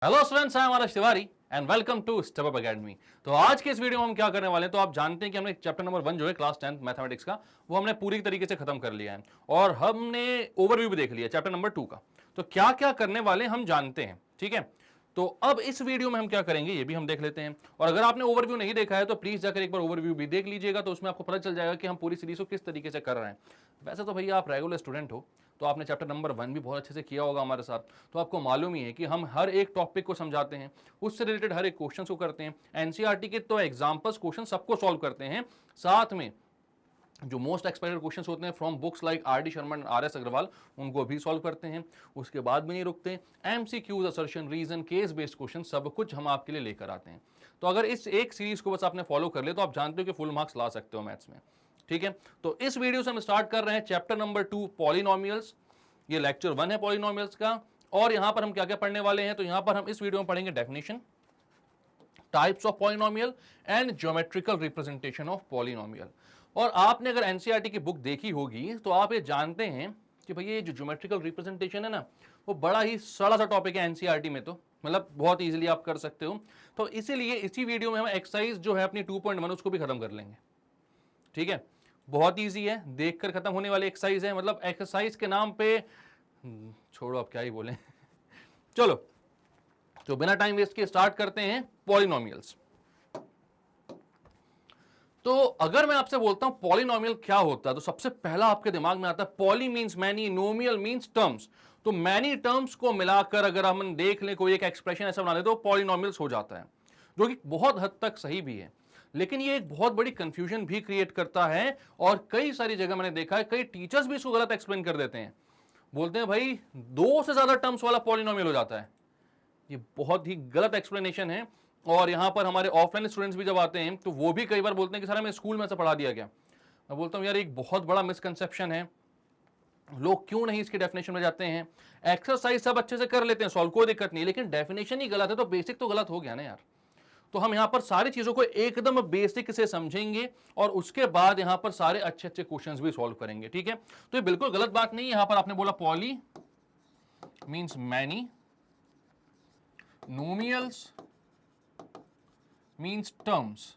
Hello students, I am RS Tiwari and welcome to step up academy. तो आज के इस वीडियो में हम क्या करने वाले हैं, तो आप जानते हैं कि हमने चैप्टर नंबर 1 जो है क्लास 10th मैथमेटिक्स का, वो हमने पूरी तरीके से खत्म कर लिया है और हमने ओवरव्यू भी देख लिया चैप्टर नंबर 2 का। तो क्या क्या करने वाले हम जानते हैं, ठीक है। तो अब इस वीडियो में हम क्या करेंगे ये भी हम देख लेते हैं। और अगर आपने ओवरव्यू नहीं देखा है तो प्लीज जाकर एक बार ओवरव्यू भी देख लीजिएगा, तो उसमें आपको पता चल जाएगा कि हम पूरी सीरीज को किस तरीके से कर रहे हैं। वैसे तो भैया आप रेगुलर स्टूडेंट हो, तो आपने चैप्टर नंबर 1 भी बहुत अच्छे से किया होगा हमारे साथ, तो आपको मालूम ही है कि हम हर एक टॉपिक को समझाते हैं, उससे रिलेटेड हर एक क्वेश्चन को करते हैं। एनसीईआरटी के तो एग्जाम्पल्स क्वेश्चन सबको सॉल्व करते हैं, साथ में जो मोस्ट एक्सपेक्टेड क्वेश्चंस होते हैं from books like R D Sharma, R S Agarwal, उनको भी सॉल्व करते हैं। उसके बाद भी नहीं रुकते, MCQs, assertion, reason, case based question सब कुछ हम आपके लिए लेकर आते हैं। तो अगर इस एक सीरीज को बस आपने फॉलो कर लिया तो आप जानते हो कि फुल मार्क्स ला सकते हो मैथ्स में, ठीक है। तो इस वीडियो से हम स्टार्ट कर रहे हैं चैप्टर नंबर 2 पॉलिनोमियल्स। ये लेक्चर 1 है पॉलिनोमियल्स का। और यहां पर हम क्या क्या पढ़ने वाले हैं, तो यहां पर हम इस वीडियो में पढ़ेंगे definition, types of polynomial and geometrical representation of polynomial. और आपने अगर एनसीईआरटी की बुक देखी होगी तो आप ये जानते हैं कि भैया ये जो ज्योमेट्रिकल रिप्रेजेंटेशन है ना, वो बड़ा ही सड़ा सा टॉपिक है एनसीईआरटी में, तो मतलब बहुत इजीली आप कर सकते हो। तो इसीलिए इसी वीडियो में हम एक्सरसाइज जो है अपनी 2.1 उसको भी खत्म कर लेंगे, ठीक है। बहुत ईजी है, देखकर खत्म होने वाली एक्सरसाइज है, मतलब एक्सरसाइज के नाम पे छोड़ो अब क्या ही बोले। चलो, तो बिना टाइम वेस्ट के स्टार्ट करते हैं पॉलिनोमियल्स। तो अगर मैं आपसे बोलता हूं पॉलिनोमियल क्या होता है, तो सबसे पहला आपके दिमाग में आता है poly means many, नोमियल means terms. तो मैनी टर्म्स को मिलाकर अगर हम देख लें कोई एक एक्सप्रेशन ऐसा बना ले तो पॉलिनोमियल्स हो जाता है, जो कि बहुत हद तक सही भी है। लेकिन ये एक बहुत बड़ी कंफ्यूजन भी क्रिएट करता है और कई सारी जगह मैंने देखा है कई टीचर्स भी इसको गलत एक्सप्लेन कर देते हैं, बोलते हैं भाई 2 से ज्यादा टर्म्स वाला पॉलिनोमियल हो जाता है। ये बहुत ही गलत एक्सप्लेनेशन है। और यहां पर हमारे ऑफलाइन स्टूडेंट्स भी जब आते हैं तो वो भी कई बार बोलते हैं कि सर हमें स्कूल में से पढ़ा दिया गया। मैं बोलता हूं यार एक बहुत बड़ा मिसकंसेप्शन है, लोग क्यों नहीं इसकी डेफिनेशन में जाते हैं। एक्सरसाइज सब अच्छे से कर लेते हैं, सॉल्व कोई दिक्कत नहीं, लेकिन डेफिनेशन ही गलत है तो बेसिक तो गलत हो गया ना यार। तो हम यहां पर सारी चीजों को एकदम बेसिक से समझेंगे और उसके बाद यहां पर सारे अच्छे अच्छे क्वेश्चंस भी सॉल्व करेंगे, ठीक है। तो ये बिल्कुल गलत बात नहीं है। यहां पर आपने बोला poly means many, nomials means terms.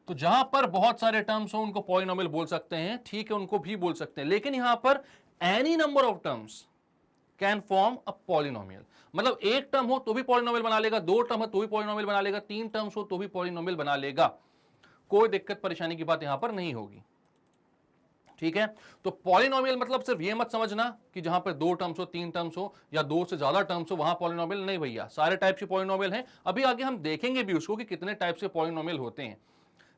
तो जहां पर बहुत सारे टर्म्स हो उनको पॉलिनोमियल बोल सकते हैं, ठीक है, उनको भी बोल सकते हैं। लेकिन यहां पर any number of terms can form a polynomial, मतलब एक टर्म हो तो भी पॉलिनोमियल बना लेगा, 2 टर्म हो तो भी पॉलिनोमियल बना लेगा, 3 टर्म्स हो तो भी पॉलिनोमियल बना लेगा। कोई दिक्कत परेशानी की बात यहां पर नहीं होगी, ठीक है। तो पॉलिनोमियल मतलब सिर्फ ये मत समझना कि जहां पर 2 टर्म्स हो, 3 टर्म्स हो या 2 से ज्यादा टर्म्स हो वहां पॉलिनोमियल नहीं, भैया सारे टाइप के पॉलिनोमियल हैं। अभी आगे हम देखेंगे भी उसको कि कितने टाइप के पॉलिनोमियल होते हैं।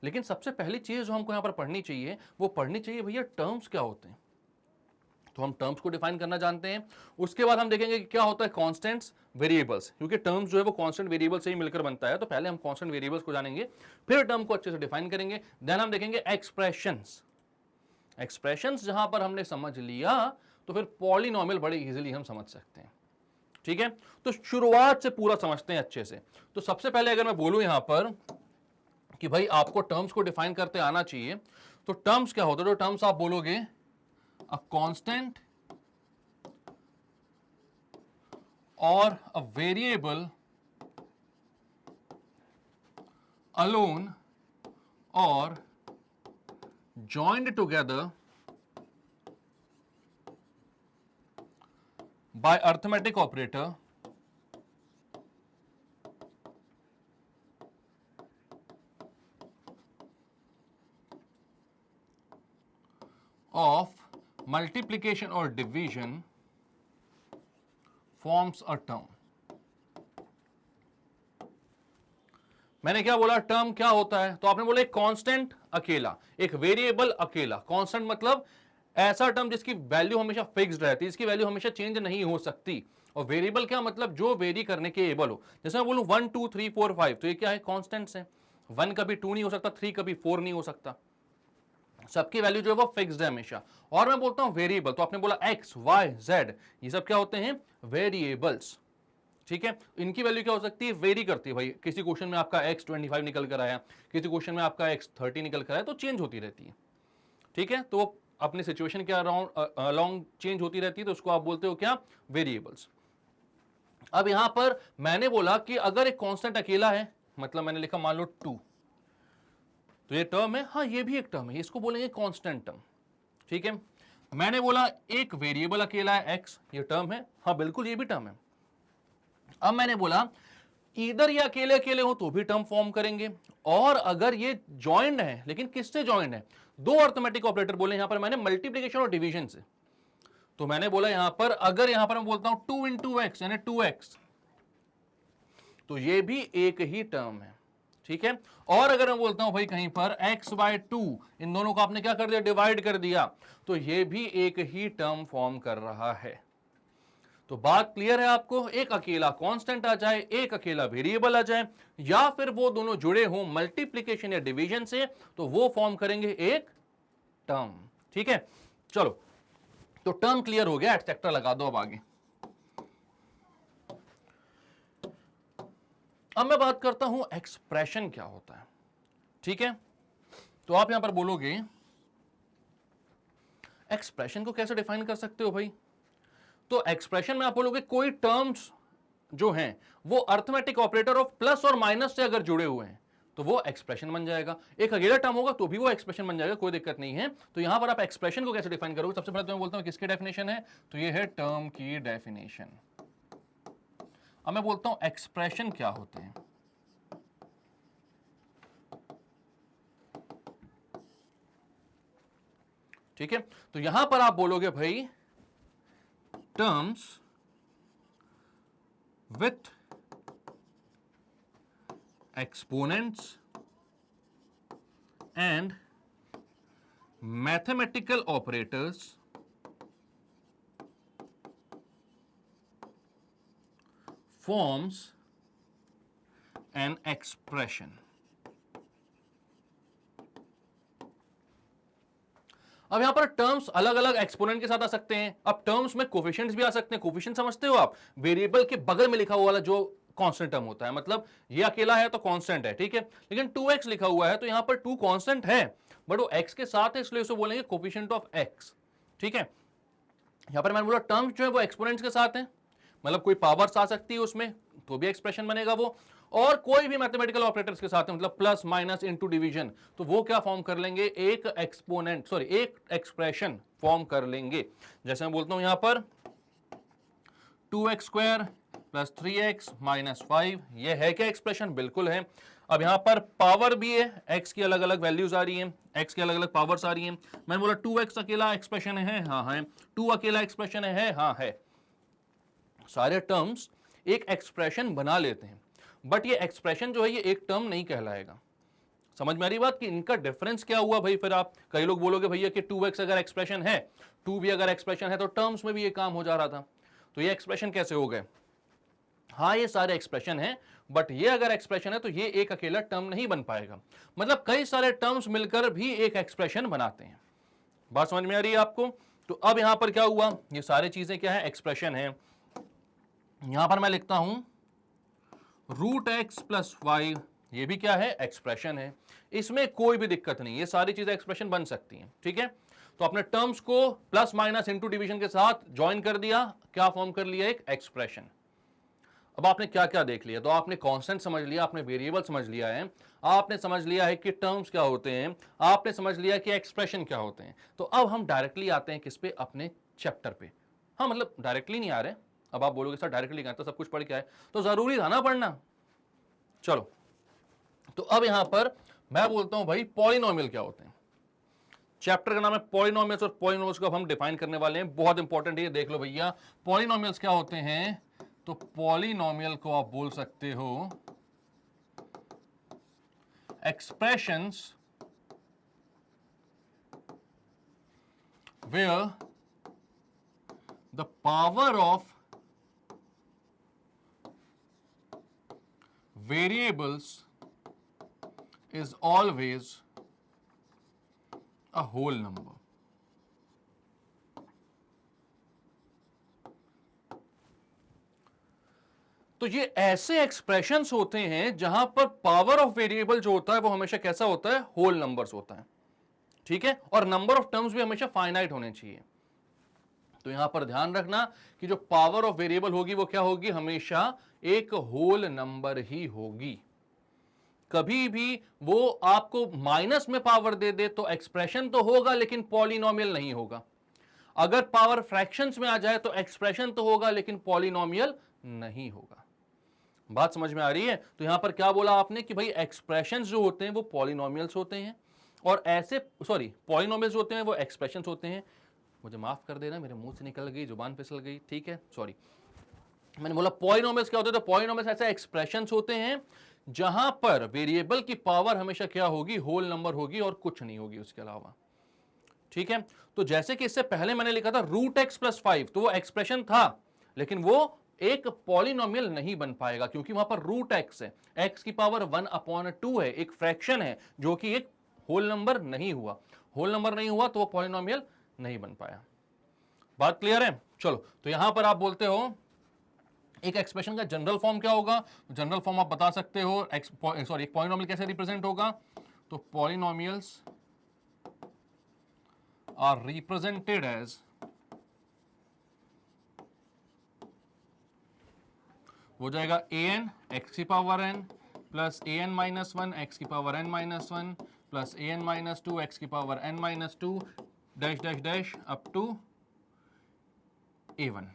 लेकिन सबसे पहली चीज जो हमको यहां पर पढ़नी चाहिए वो पढ़नी चाहिए भैया टर्म्स क्या होते हैं। तो हम टर्म्स को डिफाइन करना जानते हैं। उसके बाद हम देखेंगे कि क्या होता है कांस्टेंट्स, वेरिएबल्स, क्योंकि टर्म्स जो है वो कांस्टेंट वेरिएबल से ही मिलकर बनता है। तो पहले हम कांस्टेंट वेरिएबल्स को जानेंगे, फिर टर्म को अच्छे से डिफाइन करेंगे, देन हम देखेंगे एक्सप्रेशंस। एक्सप्रेशंस जहां पर हमने समझ लिया तो फिर पॉलिनोमियल बड़े इजीली हम समझ सकते हैं, ठीक है। तो शुरुआत से पूरा समझते हैं अच्छे से। तो सबसे पहले अगर मैं बोलूं यहां पर कि भाई आपको टर्म्स को डिफाइन करते आना चाहिए, तो टर्म्स क्या होता है, तो टर्म्स आप बोलोगे अ कांस्टेंट और अ वेरिएबल अलोन और joined together by arithmetic operator of multiplication or division forms a term। मैंने क्या बोला, टर्म क्या होता है, तो आपने बोला एक कांस्टेंट अकेला, एक वेरिएबल अकेला। कांस्टेंट मतलब ऐसा टर्म जिसकी वैल्यू हमेशा फिक्स्ड रहती है, इसकी वैल्यू हमेशा चेंज नहीं हो सकती। और वेरिएबल क्या मतलब जो वेरी करने के एबल हो। जैसे मैं बोलूं 1 2 3 4 5, तो ये क्या है, कांस्टेंट्स है। 1 कभी 2 नहीं हो सकता, 3 कभी 4 नहीं हो सकता, सबकी वैल्यू जो है वो फिक्स्ड है हमेशा। और मैं बोलता हूं वेरिएबल, तो आपने बोला एक्स वाई जेड, ये सब क्या होते हैं, वेरिएबल्स, ठीक है। इनकी वैल्यू क्या हो सकती है, वेरी करती है। भाई किसी क्वेश्चन में आपका एक्स 25 निकल कर आया, किसी क्वेश्चन में आपका एक्स 30 निकल कर आया, तो चेंज होती रहती है, ठीक है। तो वो अपनी सिचुएशन के अराउंड अलोंग चेंज होती रहती है, तो उसको आप बोलते हो क्या, वेरिएबल्स। अब यहां पर मैंने बोला कि अगर एक कांस्टेंट अकेला है, मतलब मैंने लिखा मान लो 2, तो ये टर्म है, हाँ ये भी एक टर्म है, इसको बोलेंगे कांस्टेंट टर्म, ठीक है। मैंने बोला एक वेरिएबल अकेला है x, ये टर्म है, हाँ बिल्कुल ये भी टर्म है। अब मैंने बोला इधर ये अकेले अकेले हो तो भी टर्म फॉर्म करेंगे, और अगर ये जॉइंड है, लेकिन किससे जॉइंड है, दो अर्थमेटिक ऑपरेटर बोले, यहां पर मैंने मल्टीप्लीकेशन और डिवीजन से, तो मैंने बोला यहां पर अगर यहां पर मैं बोलता हूं 2 इंटू एक्स यानी 2x, तो ये भी एक ही टर्म है, ठीक है। और अगर मैं बोलता हूं भाई कहीं पर x/2, इन दोनों को आपने क्या कर दिया, डिवाइड कर दिया, तो ये भी एक ही टर्म फॉर्म कर रहा है। तो बात क्लियर है आपको, एक अकेला कांस्टेंट आ जाए, एक अकेला वेरिएबल आ जाए, या फिर वो दोनों जुड़े हों मल्टीप्लिकेशन या डिवीजन से, तो वो फॉर्म करेंगे एक टर्म, ठीक है। चलो, तो टर्म क्लियर हो गया, एटसेट्रा लगा दो। अब आगे अब मैं बात करता हूं एक्सप्रेशन क्या होता है, ठीक है। तो आप यहां पर बोलोगे एक्सप्रेशन को कैसे डिफाइन कर सकते हो भाई, तो एक्सप्रेशन में आप बोलोगे कोई टर्म्स जो हैं वो अर्थमेटिक ऑपरेटर ऑफ प्लस और माइनस से अगर जुड़े हुए हैं तो वो एक्सप्रेशन बन जाएगा। एक अकेला टर्म होगा तो भी वो एक्सप्रेशन बन जाएगा, कोई दिक्कत नहीं है। तो यहां पर आप एक्सप्रेशन को कैसे डिफाइन करोगे, सबसे पहले तो मैं बोलता हूं किसकी डेफिनेशन है, तो ये है टर्म की डेफिनेशन। अब मैं बोलता हूं एक्सप्रेशन क्या होते हैं, ठीक है। तो यहां पर आप बोलोगे भाई terms with exponents and mathematical operators forms an expression। अब यहां पर टर्म्स अलग अलग एक्सपोनेंट के साथ आ सकते हैं। अब टर्म्स में कोफिशिएंट्स भी आ सकते हैं। कोफिशिएंट समझते हो आप, वेरिएबल के बगल में लिखा हुआ वाला जो कांस्टेंट टर्म होता है, मतलब ये अकेला है तो कांस्टेंट है, ठीक है, लेकिन 2x लिखा हुआ है तो यहां पर 2 कांस्टेंट है बट वो x के साथ है, इसलिए उसे बोलेंगे कोफिशिएंट ऑफ x, ठीक है। यहां पर मैंने बोला टर्म्स जो है वो एक्सपोनेंट्स के साथ है, मतलब कोई पावर्स आ सकती है उसमें तो भी एक्सप्रेशन बनेगा वो, और कोई भी मैथमेटिकल ऑपरेटर्स के साथ है, मतलब प्लस माइनस इनटू डिवीजन, तो वो क्या फॉर्म कर लेंगे, एक एक्सपोनेंट सॉरी एक एक्सप्रेशन फॉर्म कर लेंगे। जैसे मैं बोलता हूं यहां पर 2x² + 3x - 5, ये है क्या एक्सप्रेशन, बिल्कुल है। अब यहां पर पावर भी है, x की अलग अलग वैल्यूज आ रही हैं, x की अलग अलग पावर्स आ रही हैं। मैंने बोला 2x अकेला एक्सप्रेशन है, हाँ है, 2 अकेला एक्सप्रेशन है, हाँ है। सारे टर्म्स एक एक्सप्रेशन बना लेते हैं, बट ये एक्सप्रेशन जो है ये एक टर्म नहीं कहलाएगा। समझ में आ रही बात कि इनका डिफरेंस क्या हुआ भाई। फिर आप कई लोग बोलोगे भैया कि 2x अगर एक्सप्रेशन है, 2 भी अगर एक्सप्रेशन है, तो टर्म्स में भी ये काम हो जा रहा था, तो ये एक्सप्रेशन कैसे हो गए। हाँ ये सारे एक्सप्रेशन है, बट ये अगर एक्सप्रेशन है तो ये एक अकेला टर्म नहीं बन पाएगा, मतलब कई सारे टर्म्स मिलकर भी एक एक्सप्रेशन बनाते हैं। बात समझ में आ रही है आपको। तो अब यहां पर क्या हुआ, ये सारी चीजें क्या है, एक्सप्रेशन है। यहां पर मैं लिखता हूं √x + 5, ये भी क्या है, एक्सप्रेशन है, इसमें कोई भी दिक्कत नहीं, ये सारी चीजें एक्सप्रेशन बन सकती हैं, ठीक है। तो अपने टर्म्स को प्लस माइनस इनटू डिवीजन के साथ ज्वाइन कर दिया, क्या फॉर्म कर लिया, एक एक्सप्रेशन। अब आपने क्या क्या देख लिया, तो आपने कांस्टेंट समझ लिया, आपने वेरिएबल समझ लिया है, आपने समझ लिया है कि टर्म्स क्या होते हैं, आपने समझ लिया कि एक्सप्रेशन क्या होते हैं। तो अब हम डायरेक्टली आते हैं किस पे, अपने चैप्टर पे। हाँ मतलब डायरेक्टली नहीं आ रहे, अब आप बोलोगे सर डायरेक्टली कहा तो सब कुछ पढ़ के आए, तो जरूरी था ना पढ़ना। चलो, तो अब यहां पर मैं बोलता हूं भाई पॉलिनोमियल क्या होते हैं। चैप्टर का नाम है पॉलिनोमियल्स, और पॉलिनोमियल्स को अब हम डिफाइन करने वाले हैं, बहुत इंपॉर्टेंट है ये, देख लो भैया। पॉलिनोमियल्स क्या होते हैं, तो पॉलिनोमियल को आप बोल सकते हो expressions where the power of variables is always a whole number। तो ये ऐसे एक्सप्रेशंस होते हैं जहां पर पावर ऑफ वेरिएबल जो होता है वो हमेशा कैसा होता है, होल नंबर्स होता है, ठीक है, और नंबर ऑफ टर्म्स भी हमेशा फाइनाइट होने चाहिए। तो यहां पर ध्यान रखना कि जो पावर ऑफ वेरिएबल होगी वो क्या होगी, हमेशा एक होल नंबर ही होगी। कभी भी वो आपको माइनस में पावर दे दे तो एक्सप्रेशन तो होगा लेकिन पॉलिनोमियल नहीं होगा। अगर पावर फ्रैक्शंस में आ जाए तो एक्सप्रेशन तो होगा लेकिन पॉलिनोमियल नहीं होगा। बात समझ में आ रही है? तो यहां पर क्या बोला आपने कि भाई एक्सप्रेशंस जो होते हैं वो पॉलिनोमियल्स होते हैं, और ऐसे पॉलिनोमियल्स होते हैं वो एक्सप्रेशंस होते हैं। मुझे माफ कर देना, मेरे मुंह से निकल गई, जुबान फिसल गई, ठीक है, सॉरी। मैंने बोला पॉलिनोमियल्स क्या होते हैं, तो पॉलिनोमियल्स ऐसे एक्सप्रेशंस होते हैं जहां पर वेरिएबल की पावर हमेशा क्या होगी, होल नंबर होगी और कुछ नहीं होगी उसके अलावा। ठीक है, तो जैसे कि इससे पहले मैंने लिखा था रूट एक्स प्लस 5, तो वो एक्सप्रेशन था लेकिन वो एक पॉलिनोमियल नहीं बन पाएगा क्योंकि वहां पर रूट एक्स है, एक्स की पावर 1/2 है, एक फ्रैक्शन है जो कि एक होल नंबर नहीं हुआ। होल नंबर नहीं हुआ तो वो पॉलिनोमियल नहीं बन पाया। बात क्लियर है? चलो, तो यहां पर आप बोलते हो एक एक्सप्रेशन का जनरल फॉर्म क्या होगा, जनरल फॉर्म आप बता सकते हो, एक पॉलिनोमियल कैसे रिप्रेजेंट होगा, तो पॉलिनोमियल्स आर रिप्रेजेंटेड एज हो जाएगा an x की power n plus an minus 1 x की power n minus 1 plus an minus 2 x की power n minus 2 dash dash dash up to a1,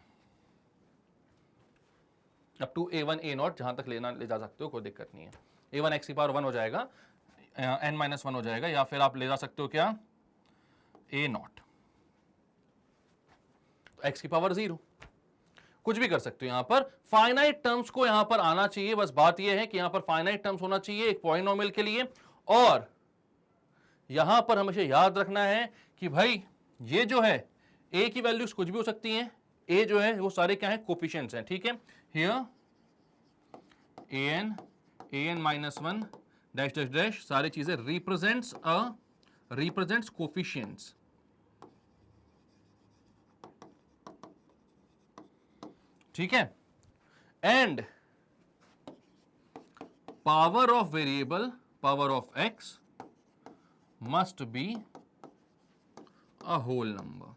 up to a1 a0, जहां तक ले जा सकते हो, कोई दिक्कत नहीं है। a1 x की पावर 1 हो जाएगा, n माइनस 1 हो जाएगा, या फिर आप ले जा सकते हो क्या, a0, तो x की पावर 0, कुछ भी कर सकते हो। यहां पर फाइनाइट टर्म्स को यहां पर आना चाहिए, बस बात यह है कि यहां पर फाइनाइट टर्म्स होना चाहिए एक पॉलिनोमियल के लिए। और यहां पर हमेशा याद रखना है कि भाई ये जो है a की वैल्यूज कुछ भी हो सकती हैं, a जो है वो सारे क्या है, कोफिशिएंट्स हैं, ठीक है। Here an minus 1 dash dash dash सारी चीजें रिप्रेजेंट्स कोफिशिएंट्स, ठीक है। And power of variable, power of x must be a whole number.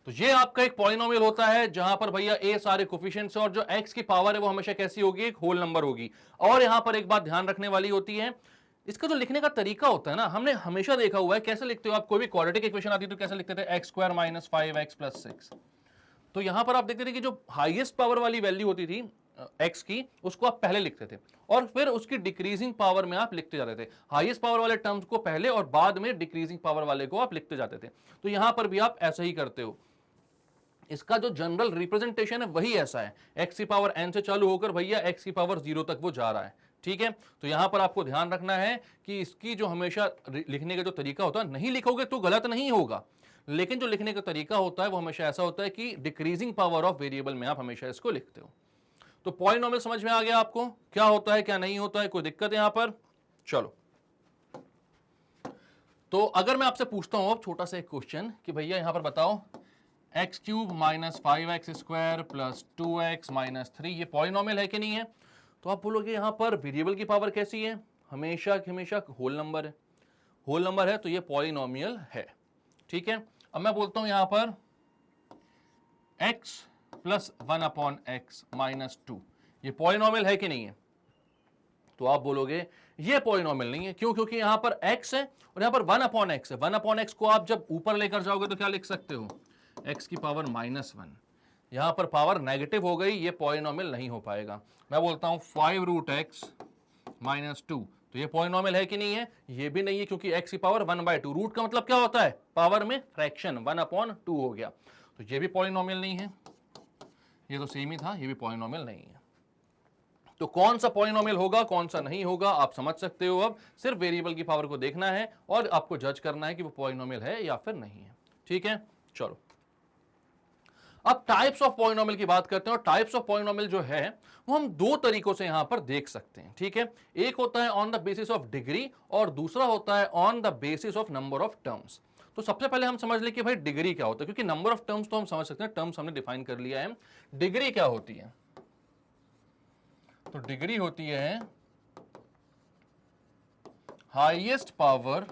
तो ये आपका एक पॉलिनोमियल होता है जहां पर भैया ए सारे कोफिशिएंट्स और जो एक्स की पावर है वो हमेशा कैसी होगी, एक होल नंबर होगी। और यहां पर एक बात ध्यान रखने वाली होती है, इसका जो लिखने का तरीका होता है ना, हमने हमेशा देखा हुआ है, कैसे लिखते हो आप, कोई भी क्वाड्रेटिक इक्वेशन आती है तो कैसे लिखते थे, x square minus 5x plus 6। तो यहां पर आप देखते थे कि जो हाईएस्ट पावर वाली वैल्यू होती थी एक्स की, उसको आप पहले लिखते थे और फिर उसकी डिक्रीजिंग पावर में आप लिखते जाते थे। हाईएस्ट पावर वाले टर्म्स को पहले और बाद में डिक्रीजिंग पावर वाले को आप लिखते जाते थे। तो यहां पर भी आप ऐसा ही करते हो। इसका जो जनरल रिप्रेजेंटेशन है वही ऐसा है, एक्स की पावर n से चालू होकर भैया एक्स की पावर 0 तक वो जा रहा है, ठीक है। तो यहां पर आपको ध्यान रखना है कि इसकी जो हमेशा लिखने का जो तरीका होता है, नहीं लिखोगे तो गलत नहीं होगा, लेकिन जो लिखने का तरीका होता है वो हमेशा ऐसा होता है कि डिक्रीजिंग पावर ऑफ वेरिएबल में आप हमेशा इसको लिखते हो। तो पॉलिनोमियल समझ में आ गया आपको, क्या होता है क्या नहीं होता है, कोई दिक्कत है यहां पर? चलो, तो अगर मैं आपसे पूछता हूं अब छोटा सा एक क्वेश्चन कि भैया यहां पर बताओ, x cube minus 5x square plus 2x minus 3 ये पॉलिनोमियल है कि नहीं है? तो आप बोलोगे यहां पर वेरिएबल की पावर कैसी है, हमेशा हमेशा होल नंबर है, होल नंबर है तो ये पॉलिनोमियल है, ठीक है। अब मैं बोलता हूं यहां पर x प्लस 1/x माइनस 2 ये पॉलिनोमियल है कि नहीं है? तो आप बोलोगे ये पॉलिनोमियल नहीं है, क्यों? क्योंकि यहां पर x है और यहां पर 1/x है। 1/x को आप जब ऊपर लेकर जाओगे तो क्या लिख सकते हो, x की पावर -1, यहां पर पावर नेगेटिव हो गई, ये पॉलिनोमियल नहीं हो पाएगा। मैं बोलता हूं 5√x माइनस 2, तो ये पॉलिनोमियल है कि नहीं है? ये भी नहीं है, क्योंकि x की पावर 1/2, रूट का मतलब क्या होता है, पावर में फ्रैक्शन, 1/2 हो गया, तो ये भी पॉलिनोमियल नहीं है। ये तो सेम ही था, ये भी पॉलिनोमियल नहीं है। तो कौन सा पॉलिनोमियल होगा कौन सा नहीं होगा आप समझ सकते हो। अब सिर्फ वेरिएबल की पावर को देखना है और आपको जज करना है कि वो पॉलिनोमियल है या फिर नहीं है, ठीक है। चलो, अब टाइप्स ऑफ पॉलिनोमियल की बात करते हैं, और टाइप्स ऑफ पॉलिनोमियल जो है वो हम दो तरीकों से यहां पर देख सकते हैं, ठीक है। एक होता है on the basis of degree और दूसरा होता है on the basis of number of terms. तो सबसे पहले हम समझ लें कि भाई डिग्री क्या होता है, क्योंकि नंबर ऑफ टर्म्स तो हम समझ सकते हैं, टर्म्स हमने डिफाइन कर लिया है, डिग्री क्या होती है? तो डिग्री होती है highest power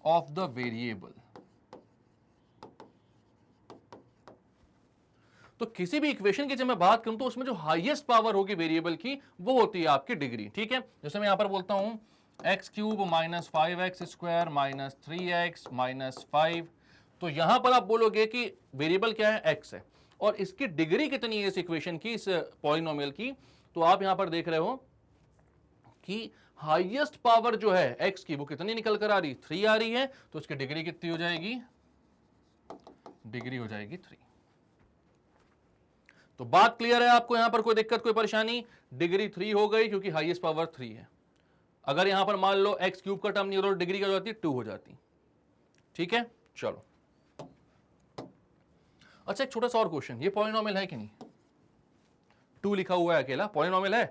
of the variable, तो किसी भी इक्वेशन की जब मैं बात करूं तो उसमें जो हाईएस्ट पावर होगी वेरिएबल की वो होती है आपकी डिग्री, ठीक है। जैसे मैं यहां पर बोलता हूं x cube minus 5x² minus 3x minus 5, तो यहां पर आप बोलोगे कि वेरिएबल क्या है, x है, और इसकी डिग्री कितनी है इस इक्वेशन की, इस पॉलिनोमियल की, तो आप यहां पर देख रहे हो कि हाईएस्ट पावर जो है x की वो कितनी निकल कर आ रही, 3 आ रही है, तो इसकी डिग्री कितनी हो जाएगी, डिग्री हो जाएगी 3। तो बात क्लियर है आपको, यहां पर कोई दिक्कत कोई परेशानी, डिग्री 3 हो गई क्योंकि हाईएस्ट पावर 3 है। अगर यहां पर मान लो एक्स क्यूब का टर्म नहीं हो, डिग्री क्या हो जाती, 2 हो जाती, ठीक है। चलो अच्छा, एक छोटा सा और क्वेश्चन, ये पॉलिनोमियल है कि नहीं, 2 लिखा हुआ है अकेला, पॉलिनोमियल है,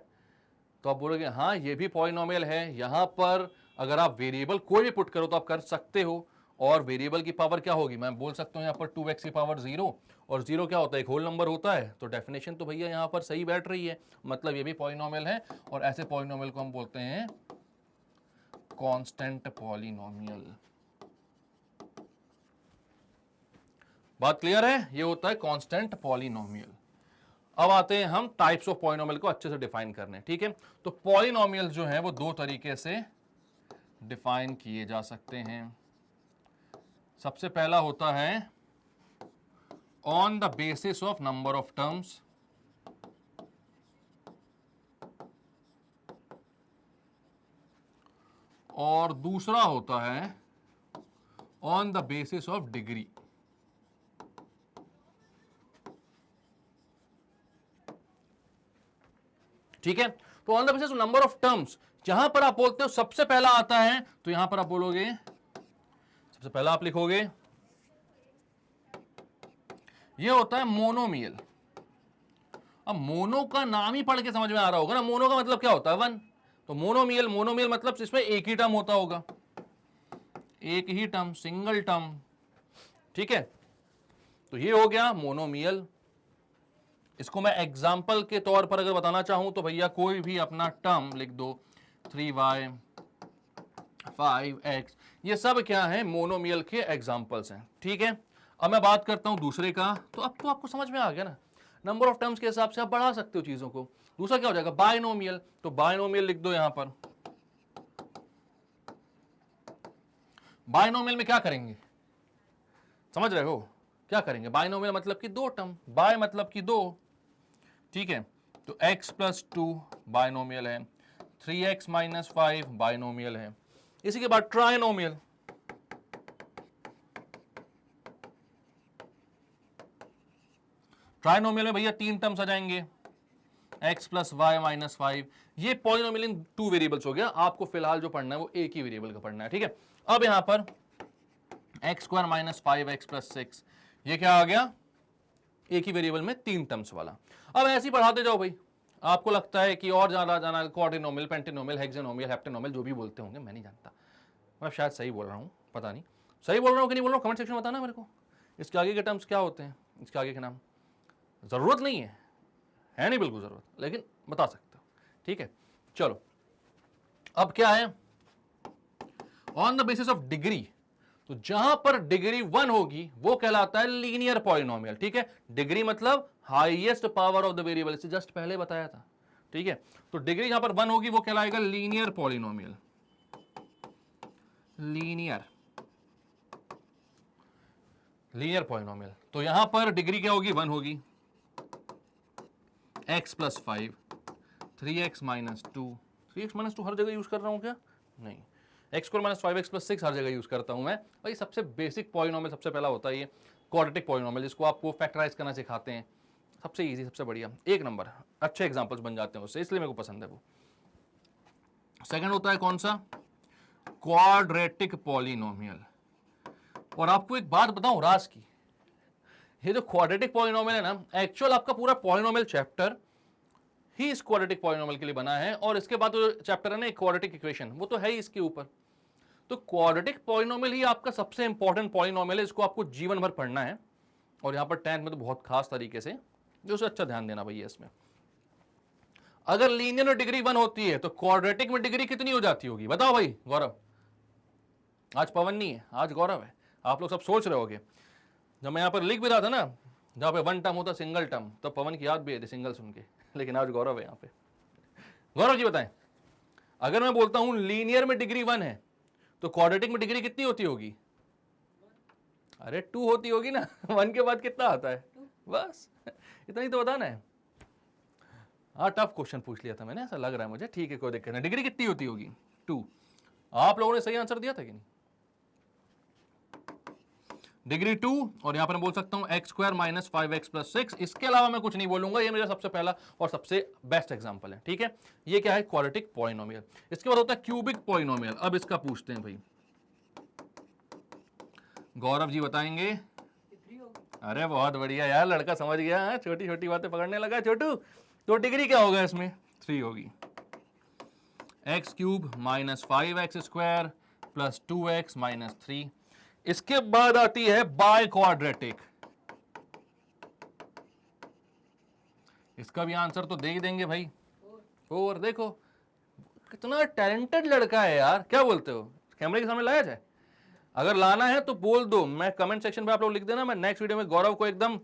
तो आप बोलोगे हाँ ये भी पॉलिनोमियल है। यहां पर अगर आप वेरिएबल कोई भी पुट करो तो आप कर सकते हो, और वेरिएबल की पावर क्या होगी, मैं बोल सकता हूं यहां पर 2x की पावर 0, और 0 क्या होता है, एक होल नंबर होता है, तो डेफिनेशन तो भैया यहां पर सही बैठ रही है, मतलब ये भी पॉलिनोमियल है, और ऐसे पॉलिनोमियल को हम बोलते हैं कांस्टेंट पॉलिनोमियल। बात क्लियर है, ये होता है कांस्टेंट पॉलिनोमियल। अब आते हैं हम टाइप्स ऑफ पॉलिनोमियल को अच्छे से डिफाइन करने, ठीक है। तो पॉलिनोमियल जो है वो दो तरीके से डिफाइन किए जा सकते हैं। सबसे पहला होता है on the basis of number of terms, और दूसरा होता है on the basis of degree. ठीक है, तो on the basis of number of terms, जहां पर आप बोलते हो सबसे पहला आता है, तो यहां पर आप बोलोगे, सबसे पहला आप लिखोगे, ये होता है मोनोमियल। अब मोनो का नाम ही पढ़ के समझ में आ रहा होगा ना, मोनो का मतलब क्या होता है, 1, तो मोनोमियल, मोनोमियल मतलब इसमें एक ही टर्म होता होगा, एक ही टर्म, सिंगल टर्म, ठीक है। तो ये हो गया मोनोमियल। इसको मैं एग्जाम्पल के तौर पर अगर बताना चाहूं तो भैया कोई भी अपना टर्म लिख दो, 3y 5x, ये सब क्या है, मोनोमियल के एग्जाम्पल्स हैं, ठीक है। अब मैं बात करता हूं दूसरे का, तो अब तो आपको समझ में आ गया ना, नंबर ऑफ टर्म्स के हिसाब से आप बढ़ा सकते हो चीजों को। दूसरा क्या हो जाएगा, बायनोमियल, तो बायनोमियल लिख दो यहां पर। बायनोमियल में क्या करेंगे, समझ रहे हो, क्या करेंगे, बायनोमियल मतलब कि दो टर्म, बाय मतलब कि दो, ठीक है। तो x प्लस 2 बायनोमियल है, 3x माइनस 5 बायनोमियल है। इसी के बाद ट्राइनोमियल, ट्राइनोमियल में भैया 3 टर्म्स आ जाएंगे, x प्लस वाई माइनस 5। ये पॉलिनोमियल इन 2 वेरिएबल्स हो गया, आपको फिलहाल जो पढ़ना है वो एक ही वेरिएबल का पढ़ना है, ठीक है। अब यहां पर x square minus 5x plus 6, ये क्या आ गया, एक ही वेरिएबल में 3 टर्म्स वाला। अब ऐसे ही बढ़ाते जाओ भाई, आपको लगता है कि और ज्यादा जाना, क्वाड्रिनोमियल, पेंटिनोमियल, हेक्सानोमियल, हेप्टानोमियल, जो भी बोलते होंगे, मैं नहीं जानता, मैं शायद सही बोल रहा हूं, पता नहीं सही बोल रहा हूं कि नहीं बोल रहा हूं, कमेंट सेक्शन में बताना मेरे को। इसके आगे के टर्म्स क्या होते हैं, इसके आगे के नाम, जरूरत नहीं है नहीं बिल्कुल जरूरत, लेकिन बता सकते हो, ठीक है। चलो अब क्या है, on the basis of degree, तो जहां पर डिग्री 1 होगी वो कहलाता है लीनियर पॉलिनोमियल, ठीक है। डिग्री मतलब highest power of the variable, इसे जस्ट पहले बताया था, ठीक है। तो डिग्री जहां पर 1 होगी वो कहलाएगा linear polynomial, linear linear polynomial. तो यहां पर डिग्री क्या होगी, 1 होगी, x plus 5, 3x minus 2, 3x minus 2 हर जगह यूज कर रहा हूं क्या, नहीं, x square minus 5x plus 6 हर जगह यूज करता हूं मैं भाई। सबसे बेसिक पॉलिनोमियल सबसे पहला होता है ये क्वाड्रेटिक पॉलिनोमियल, जिसको आपको फैक्टराइज करना सिखाते हैं, सबसे इजी, सबसे बढ़िया, एक नंबर, अच्छे एग्जांपल्स बन जाते हैं उससे, इसलिए मेरे को पसंद है वो। सेकंड होता है कौन सा, क्वाड्रेटिक पॉलिनोमियल। और आपको एक बात बताऊं राज की, ये जो क्वाड्रेटिक पॉलिनोमियल है ना, एक्चुअल आपका पूरा पॉलिनोमियल चैप्टर ही इस क्वाड्रेटिक पॉलिनोमियल के लिए बना है, और इसके बाद जो चैप्टर है ना क्वाड्रेटिक इक्वेशन, वो तो है ही इसके ऊपर। तो क्वाड्रेटिक पॉलिनोमियल ही आपका सबसे इंपॉर्टेंट पॉलिनोमियल है, इसको आपको जीवन भर पढ़ना है, और यहां पर 10th में तो बहुत खास तरीके से, जो उसे अच्छा ध्यान देना भैया इसमें। अगर लीनियर में डिग्री 1 होती है तो क्वाड्रेटिक में डिग्री कितनी हो जाती होगी, बताओ भाई गौरव, आज पवन नहीं है, आज गौरव है, आप लोग सब सोच रहे होगे। जब मैं यहां पर लिख भी रहा था ना, जहाँ पे वन टर्म होता सिंगल टर्म, तो पवन की याद भी है सिंगल सुन के, लेकिन आज गौरव है यहाँ पे। गौरव जी बताएं, अगर मैं बोलता हूं लीनियर में डिग्री 1 है तो क्वाड्रेटिक में डिग्री कितनी होती होगी? अरे 2 होती होगी ना। 1 के बाद कितना आता है? बस इतना ही तो बताना है। हाँ टफ क्वेश्चन पूछ लिया था मैंने, ऐसा लग रहा है मुझे। ठीक है कोई दिक्कत नहीं। डिग्री कितनी होती होगी? 2। आप लोगों ने सही आंसर दिया था कि नहीं? डिग्री 2, और यहां पर मैं बोल सकता हूं x square minus 5x plus 6। इसके अलावा मैं कुछ नहीं बोलूंगा, ये मेरा सबसे पहला और सबसे बेस्ट एग्जांपल है। ठीक है, ये क्या है? Quadratic polynomial. इसके बाद होता है क्यूबिक पॉलिनोमियल। अब इसका पूछते हैं भाई, गौरव जी बताएंगे। अरे बहुत बढ़िया यार, लड़का समझ गया है, छोटी छोटी बातें पकड़ने लगा छोटू। तो डिग्री क्या होगा इसमें? 3 होगी। X cube minus 5x square plus 2x minus 3। इसके बाद आती है बाय क्वाड्रेटिक। इसका भी आंसर तो दे ही देंगे भाई। और देखो कितना टैलेंटेड लड़का है यार, क्या बोलते हो? कैमरे के सामने लाया जाए? अगर लाना है तो बोल दो, मैं कमेंट सेक्शन पे आप लोग लिख देना, मैं नेक्स्ट वीडियो में गौरव को एकदम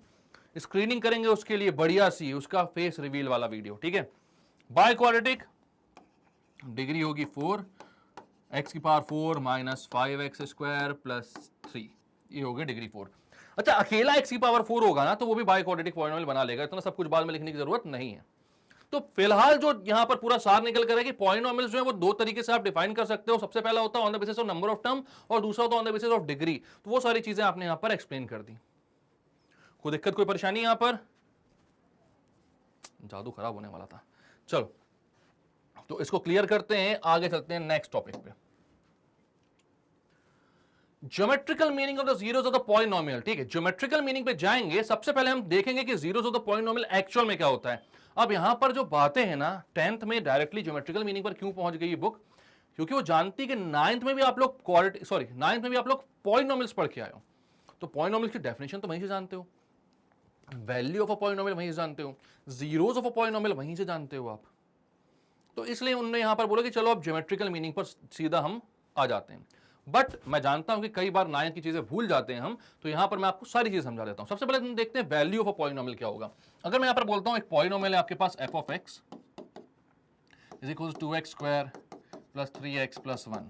स्क्रीनिंग करेंगे उसके लिए बढ़िया सी, उसका फेस रिवील वाला वीडियो। ठीक है, बाय क्वाड्रेटिक डिग्री होगी 4, एक्स की power 4 minus 5x square plus 3, ये हो गया डिग्री 4। अच्छा, अकेला x की पावर 4 होगा ना तो वो भी बाय क्वाड्रेटिक पॉलिनोमियल बना लेगा, इतना सब कुछ बाद में लिखने की जरूरत नहीं है। तो फिलहाल जो यहां पर पूरा सार निकल कर है कि पॉलिनोमियल्स जो है वो 2 तरीके से आप डिफाइन कर सकते हो। सबसे पहला होता है on the basis of number of term, और दूसरा होता है on the basis of degree. तो वो सारी चीजें आपने यहां पर एक्सप्लेन कर दी। कोई दिक्कत, कोई परेशानी? यहां पर जादू खराब होने वाला था। चलो तो इसको क्लियर करते हैं, आगे चलते हैं नेक्स्ट टॉपिक पे। Geometrical meaning of the zeros of the polynomial. ठीक है, ज्योमेट्रिकल मीनिंग पे जाएंगे। सबसे पहले हम देखेंगे कि zeros of the polynomial actual में क्या होता है। अब यहां पर जो बातें हैं ना, 10th में डायरेक्टली ज्योमेट्रिकल मीनिंग पर क्यों पहुंच गई ये बुक? क्योंकि वो जानती कि 9th में भी आप लोग नाइन्थ में भी आप लोग पॉलिनोमियल्स पढ़ के आए हो, तो पॉलिनोमियल्स की डेफिनेशन तो वहीं से जानते हो, वैल्यू ऑफ अ पॉलिनोमियल वहीं से जानते हो, जीरोस ऑफ अ पॉलिनोमियल वहीं से जानते हो आप। तो इसलिए उन्होंने यहां पर बोला कि चलो अब ज्योमेट्रिकल मीनिंग पर सीधा हम आ जाते हैं। बट मैं जानता हूं कि कई बार 9th की चीजें भूल जाते हैं हम, तो यहां पर मैं आपको सारी चीजें समझा देता हूं। सबसे पहले हम देखते हैं वैल्यू ऑफ अ पॉलिनोमियल क्या होगा। अगर मैं यहां पर बोलता हूं एक पॉलिनोमियल है आपके पास f of x is equals 2x square plus 3x plus 1,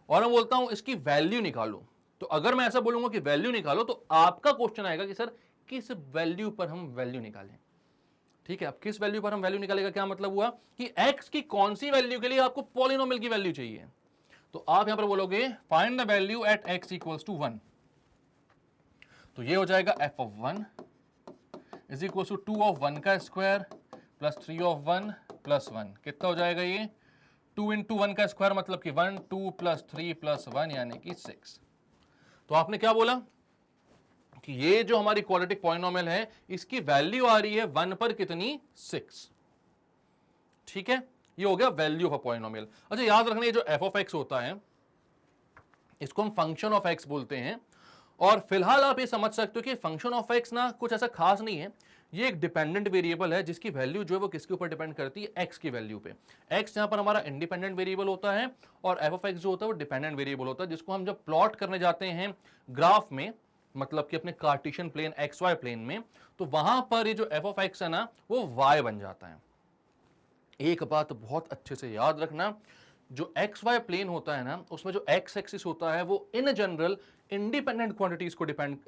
और मैं बोलता हूं इसकी वैल्यू निकालो, तो अगर मैं ऐसा बोलूंगा कि वैल्यू निकालो, तो आपका क्वेश्चन आएगा कि सर किस वैल्यू पर हम वैल्यू निकालें। ठीक है, अब किस वैल्यू पर हम वैल्यू निकालेगा, क्या मतलब हुआ कि x की कौन सी वैल्यू के लिए आपको पॉलिनोमियल की वैल्यू चाहिए। तो आप यहां पर बोलोगे find the value at x equals to 1, तो ये हो जाएगा f of 1 is equals to 2 of 1 का स्क्वायर प्लस 3 ऑफ 1 प्लस 1। कितना हो जाएगा ये? 2 इंटू 1 का स्क्वायर मतलब कि 1, 2 प्लस 3 प्लस 1 यानी कि 6। तो आपने क्या बोला कि ये जो हमारी क्वाड्रेटिक पॉलिनोमियल है इसकी वैल्यू आ रही है 1 पर कितनी? 6। ठीक है, ये हो गया वैल्यू ऑफ अ पॉलिनोमियल। अच्छा याद रखना, ये जो f ऑफ x होता है इसको हम फंक्शन ऑफ x बोलते हैं। और फिलहाल आप ये समझ सकते हो कि फंक्शन ऑफ x ना कुछ ऐसा खास नहीं है, ये एक डिपेंडेंट वेरिएबल है जिसकी वैल्यू जो है वो किसके ऊपर डिपेंड करती है? x की वैल्यू पे। x यहां पर हमारा इंडिपेंडेंट वेरिएबल होता है, और f ऑफ x जो होता है वो डिपेंडेंट वेरिएबल होता है, जिसको हम जब प्लॉट करने जाते हैं ग्राफ में, मतलब कि अपने कार्टेशियन प्लेन xy प्लेन में, तो वहां पर ये जो f ऑफ x है ना वो y बन जाता है। एक बात बहुत अच्छे से याद रखना, जो एक्स वाई प्लेन होता है ना उसमें जो एक्स एक्सिस होता है वो इन जनरल इंडिपेंडेंट क्वांटिटीज को रिप्रेजेंट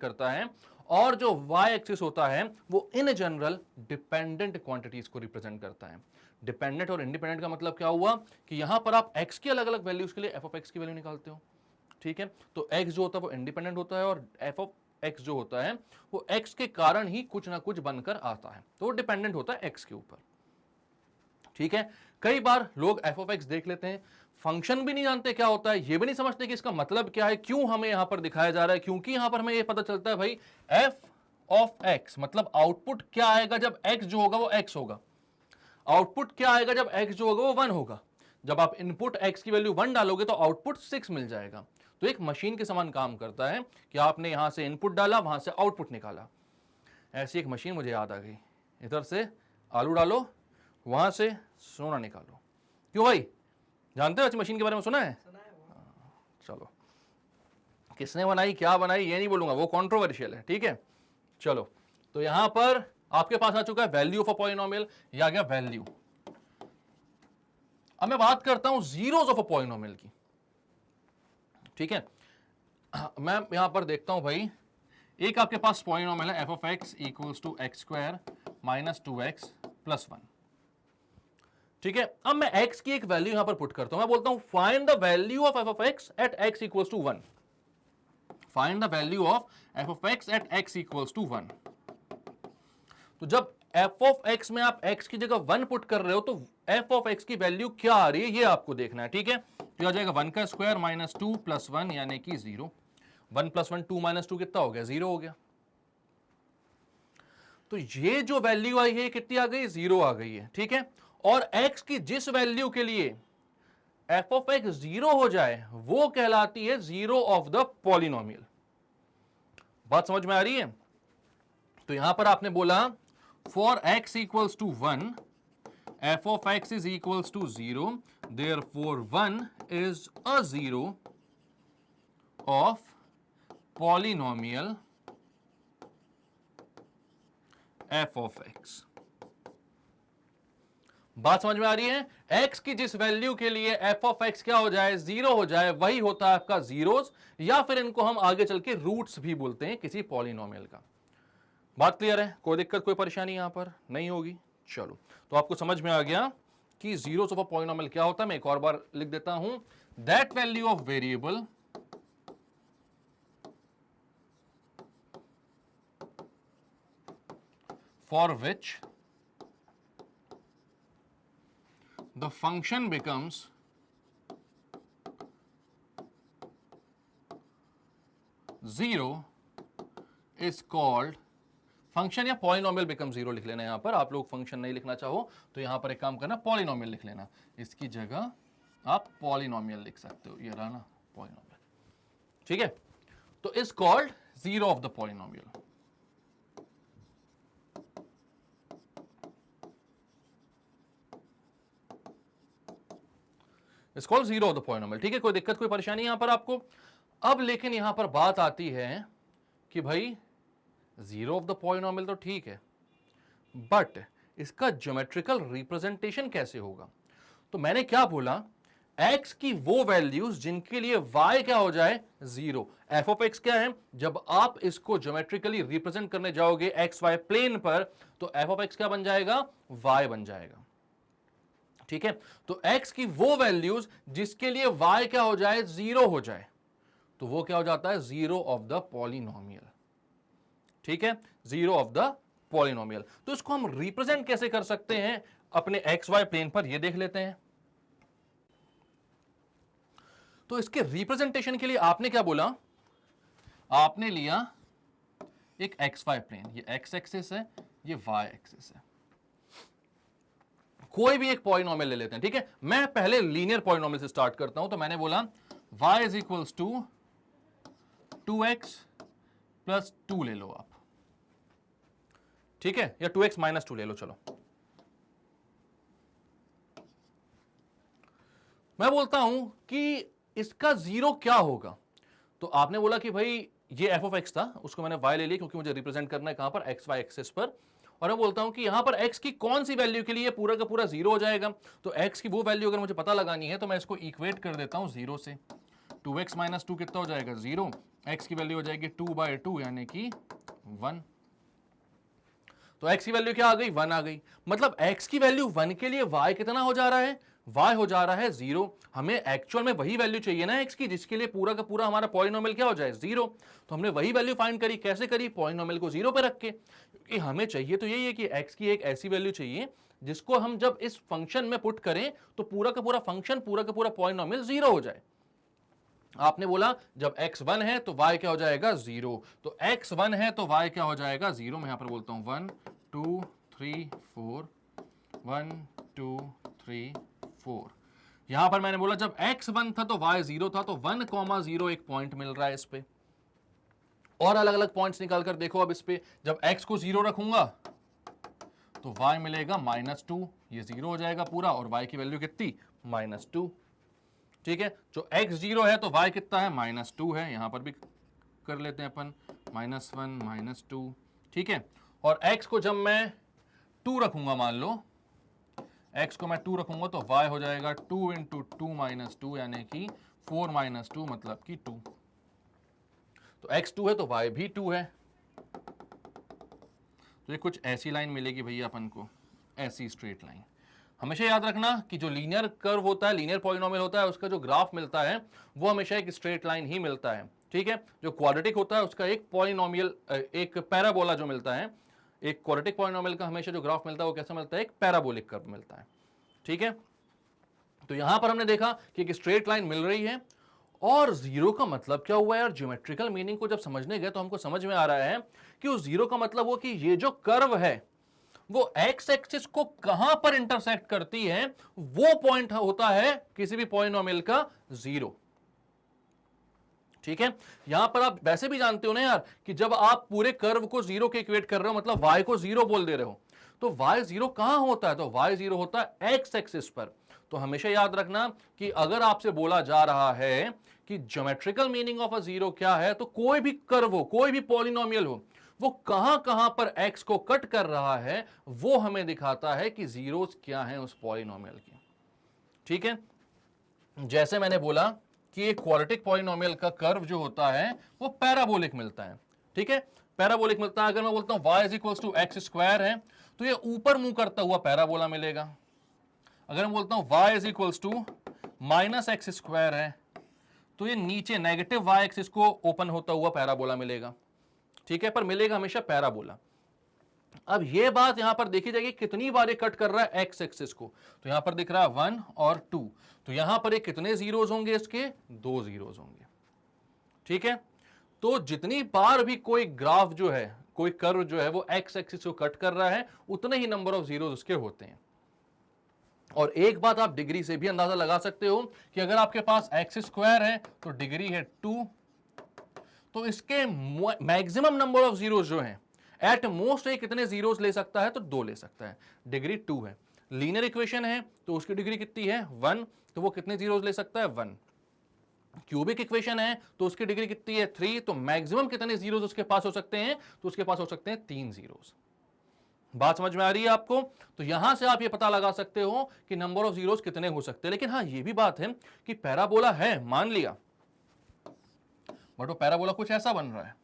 करता है, और जो वाई एक्सिस होता है वो इन जनरल डिपेंडेंट क्वांटिटीज को रिप्रेजेंट करता है। डिपेंडेंट और इंडिपेंडेंट का मतलब क्या हुआ कि यहां पर आप एक्स की अलग अलग वैल्यूज के लिए एफ ऑफ एक्स की वैल्यू निकालते हो। ठीक है, तो एक्स जो होता है वो इंडिपेंडेंट होता है, और एफ ऑफ x जो होता है वो x के कारण ही कुछ ना कुछ बनकर आता है, तो वो डिपेंडेंट होता है x के ऊपर। ठीक है, कई बार लोग f ऑफ x देख लेते हैं, फंक्शन भी नहीं जानते क्या होता है, ये भी नहीं समझते कि इसका मतलब क्या है, क्यों हमें यहां पर दिखाया जा रहा है, क्योंकि यहां पर हमें ये पता चलता है भाई f ऑफ x मतलब आउटपुट क्या आएगा जब x जो होगा वो x होगा, आउटपुट क्या आएगा जब x जो होगा वो 1 होगा। जब आप इनपुट x की वैल्यू 1 डालोगे तो आउटपुट 6 मिल जाएगा। तो एक मशीन के समान काम करता है कि आपने यहां से इनपुट डाला, वहां से आउटपुट निकाला। ऐसी एक मशीन मुझे याद आ गई, इधर से आलू डालो, वहां से सोना निकालो। क्यों भाई, जानते हो इस मशीन के बारे में सुना है? चलो किसने बनाई क्या बनाई ये नहीं बोलूंगा, वो कंट्रोवर्शियल है, ठीक है। चलो, तो यहां पर आपके पास आ चुका है वैल्यू ऑफ अ पॉलिनोमियल, ये आ गया वैल्यू। अब मैं बात करता हूं जीरोस ऑफ अ पॉलिनोमियल की, ठीक है। मैं यहां पर देखता हूं भाई, एक आपके पास पॉलिनोमियल है f of x equals to x square minus 2x plus 1, ठीक है। अब मैं x की एक वैल्यू यहां पर पुट करता हूं, मैं बोलता हूं find the value of f of x at x equals to 1, find the value of f of x at x equals to 1। तो जब एफ ऑफ एक्स में आप x की जगह 1 पुट कर रहे हो तो एफ ऑफ एक्स की वैल्यू क्या आ रही है ये आपको देखना है, ठीक है। तो आ जाएगा 1 का स्क्वायर माइनस 2 प्लस 1 यानी कि 0। 1 प्लस 1 2 माइनस 2 कितना हो गया, 0 हो गया। तो ये जो वैल्यू आई है कितनी आ गई, 0 आ गई है, ठीक है। और x की जिस वैल्यू के लिए एफ ऑफ एक्स 0 हो जाए वो कहलाती है जीरो ऑफ द पॉलिनोमियल। बात समझ में आ रही है। तो यहां पर आपने बोला for x equals to 1 f of x is equals to 0, therefore 1 is a zero of polynomial f of x. बात समझ में आ रही है। x की जिस वैल्यू के लिए एफ ऑफ एक्स क्या हो जाए, 0 हो जाए, वही होता है आपका जीरोस, या फिर इनको हम आगे चल के रूट्स भी बोलते हैं किसी पॉलिनोमियल का। बात क्लियर है, कोई दिक्कत कोई परेशानी यहां पर नहीं होगी। चलो, तो आपको समझ में आ गया कि जीरोस ऑफ अ पॉलिनोमियल क्या होता है। मैं एक और बार लिख देता हूं, that value of variable for which the function becomes zero is called function, या पॉलिनोमियल बिकम जीरो लिख लेना। यहां पर आप लोग फंक्शन नहीं लिखना चाहो तो यहां पर एक काम करना, पॉलिनोमियल लिख लेना, इसकी जगह आप पॉलिनोमियल लिख सकते हो, ये रहा ना पॉलिनोमियल, ठीक है। तो is called zero of the polynomial. It's called zero of the polynomial, ठीक है। कोई दिक्कत कोई परेशानी यहां पर आपको। अब लेकिन यहां पर बात आती है कि भाई जीरो ऑफ द पॉलिनोमियल तो ठीक है, बट इसका ज्योमेट्रिकल रिप्रेजेंटेशन कैसे होगा। तो मैंने क्या बोला, x की वो वैल्यूज जिनके लिए y क्या हो जाए, 0। एफ ऑफ एक्स क्या है, जब आप इसको ज्योमेट्रिकली रिप्रेजेंट करने जाओगे एक्स वाई प्लेन पर तो एफ ऑफ एक्स क्या बन जाएगा, y बन जाएगा, ठीक है। तो x की वो वैल्यूज जिसके लिए y क्या हो जाए, 0 हो जाए, तो वो क्या हो जाता है, जीरो ऑफ द पॉलिनोमियल, ठीक है, जीरो ऑफ द पॉलिनोमियल। तो इसको हम रिप्रेजेंट कैसे कर सकते हैं अपने एक्स वाई प्लेन पर, ये देख लेते हैं। तो इसके रिप्रेजेंटेशन के लिए आपने क्या बोला, आपने लिया एक एक्स वाई प्लेन, ये एक्स एक्सिस है, ये वाई एक्सिस है। कोई भी एक पॉलिनोमियल ले लेते हैं, ठीक है। मैं पहले लीनियर पॉलिनोमियल से स्टार्ट करता हूं, तो मैंने बोला y is equals to 2x plus 2 ले लो आप, ठीक है, या 2x माइनस 2 ले लो। चलो, मैं बोलता हूं कि इसका जीरो क्या होगा। तो आपने बोला कि भाई ये एफ ऑफ एक्स था, उसको मैंने y ले लिया क्योंकि मुझे रिप्रेजेंट करना है कहां पर, एक्स वाई एक्सिस पर। और मैं बोलता हूं कि यहां पर x की कौन सी वैल्यू के लिए पूरा का पूरा जीरो हो जाएगा। तो x की वो वैल्यू अगर मुझे पता लगानी है तो मैं इसको इक्वेट कर देता हूं जीरो से। 2x माइनस 2 कितना हो जाएगा, 0। x की वैल्यू हो जाएगी 2/2 यानी कि 1। तो x की वैल्यू क्या आ गई, 1 आ गई। मतलब x की वैल्यू 1 के लिए y कितना हो जा रहा है, y हो जा रहा है 0। हमें एक्चुअल में वही वैल्यू चाहिए ना x की जिसके लिए पूरा का पूरा हमारा पॉलिनोमियल क्या हो जाए, 0। तो हमने वही वैल्यू फाइंड करी, कैसे करी, पॉलिनोमियल को 0 पे रख के, क्योंकि हमें चाहिए तो यही है कि x की एक ऐसी वैल्यू चाहिए जिसको हम जब इस फंक्शन में पुट करें तो पूरा का पूरा फंक्शन, पूरा का पूरा पॉलिनोमियल 0 हो जाए। आपने बोला जब x 1 है तो y क्या हो जाएगा, 0। तो x 1 है तो y क्या हो जाएगा, 0। मैं यहां पर बोलता हूं 1 2 3 4, 1 2 3 4। यहां पर मैंने बोला जब x 1 था तो y 0 था, तो 1,0 एक पॉइंट मिल रहा है इस पे। और अलग अलग पॉइंट्स निकाल कर देखो अब इस पे, जब x को 0 रखूंगा तो y मिलेगा -2, ये 0 हो जाएगा पूरा, और y की वैल्यू कितनी, -2, ठीक है, जो x0 है तो y कितना है, -2 है, यहां पर भी कर लेते हैं अपन, -1 -2, ठीक है। और x को जब मैं 2 रखूंगा, मान लो x को मैं 2 रखूंगा तो y हो जाएगा 2 × 2 - 2 यानी कि 4 - 2 मतलब कि 2। तो x 2 है तो y भी 2 है। तो ये कुछ ऐसी लाइन मिलेगी भैया अपन को, ऐसी स्ट्रेट लाइन। हमेशा याद रखना कि जो लीनियर कर्व होता है, लीनियर पॉलिनोमियल होता है, उसका जो ग्राफ मिलता है वो हमेशा एक स्ट्रेट लाइन ही मिलता है, ठीक है। जो क्वाड्रेटिक होता है उसका एक पॉलिनोमियल, एक पैराबोला जो मिलता है, एक क्वाड्रेटिक पॉलिनोमियल का हमेशा जो ग्राफ मिलता है वो कैसा मिलता है, एक पैराबोलिक कर्व मिलता है, ठीक है। तो यहां पर हमने देखा कि एक स्ट्रेट लाइन मिल रही है, और जीरो का मतलब क्या हुआ यार, ज्योमेट्रिकल मीनिंग को जब समझने गए तो हमको समझ में आ रहा है कि उस जीरो का मतलब वो कि ये जो कर्व है वो एक्स एक्सिस को कहां पर इंटरसेक्ट करती है, वो पॉइंट होता है किसी भी पॉलिनोमियल का जीरो, ठीक है। यहां पर आप वैसे भी जानते हो ना यार कि जब आप पूरे कर्व को जीरो के इक्वेट कर रहे हो, मतलब y को जीरो बोल दे रहे हो, तो y जीरो कहां होता है, तो y जीरो होता है एक्स एक्सिस पर। तो हमेशा याद रखना कि अगर आपसे बोला जा रहा है कि geometrical meaning of a zero क्या है, तो कोई भी कर्व हो, कोई भी पॉलिनोमियल हो, वो कहां कहां पर x को कट कर रहा है, वो हमें दिखाता है कि जीरोस क्या है उस पॉलिनोमियल की, ठीक है। जैसे मैंने बोला कि एक क्वाड्रेटिक पॉलिनोमियल का कर्व जो होता है वो पैराबोलिक मिलता है, ठीक है, पैराबोलिक मिलता है। अगर मैं बोलता हूं y = x² है तो ये ऊपर मुंह करता हुआ पैराबोला मिलेगा। अगर मैं बोलता हूं y = -x² है तो ये नीचे नेगेटिव y एक्सिस को ओपन होता हुआ पैराबोला मिलेगा, ठीक है, पर मिलेगा हमेशा पैराबोला। अब ये बात यहां पर देखी जाएगी कितनी बार ये कट कर रहा है एक्स एक्सिस को, तो यहां पर दिख रहा है 1 और 2, तो यहां पर ये कितने जीरोस होंगे, इसके 2 जीरोस होंगे, ठीक है। तो जितनी बार भी कोई ग्राफ जो है, कोई कर्व जो है वो एक्स एक्सिस को कट कर रहा है, उतने ही नंबर ऑफ जीरोस उसके होते हैं। और एक बात आप डिग्री से भी अंदाजा लगा सकते हो कि अगर आपके पास x² है तो डिग्री है 2, तो इसके मैक्सिमम नंबर ऑफ जीरोस जो हैं, एट मोस्ट ये कितने जीरोस ले सकता है, तो 2 ले सकता है, डिग्री 2 है। लीनियर इक्वेशन है तो उसकी डिग्री कितनी है, 1, तो वो कितने जीरोस ले सकता है, 1। क्यूबिक इक्वेशन है तो उसकी डिग्री कितनी है, 3, तो मैक्सिमम कितने जीरोस उसके पास हो सकते हैं, तो उसके पास हो सकते हैं 3 जीरोस। बात समझ में आ रही है आपको? तो यहां से आप ये पता लगा सकते हो कि नंबर ऑफ जीरोस कितने हो सकते हैं। लेकिन हाँ, ये भी बात है कि पैराबोला है, मान लिया, बट वो पैराबोला कुछ ऐसा बन रहा है,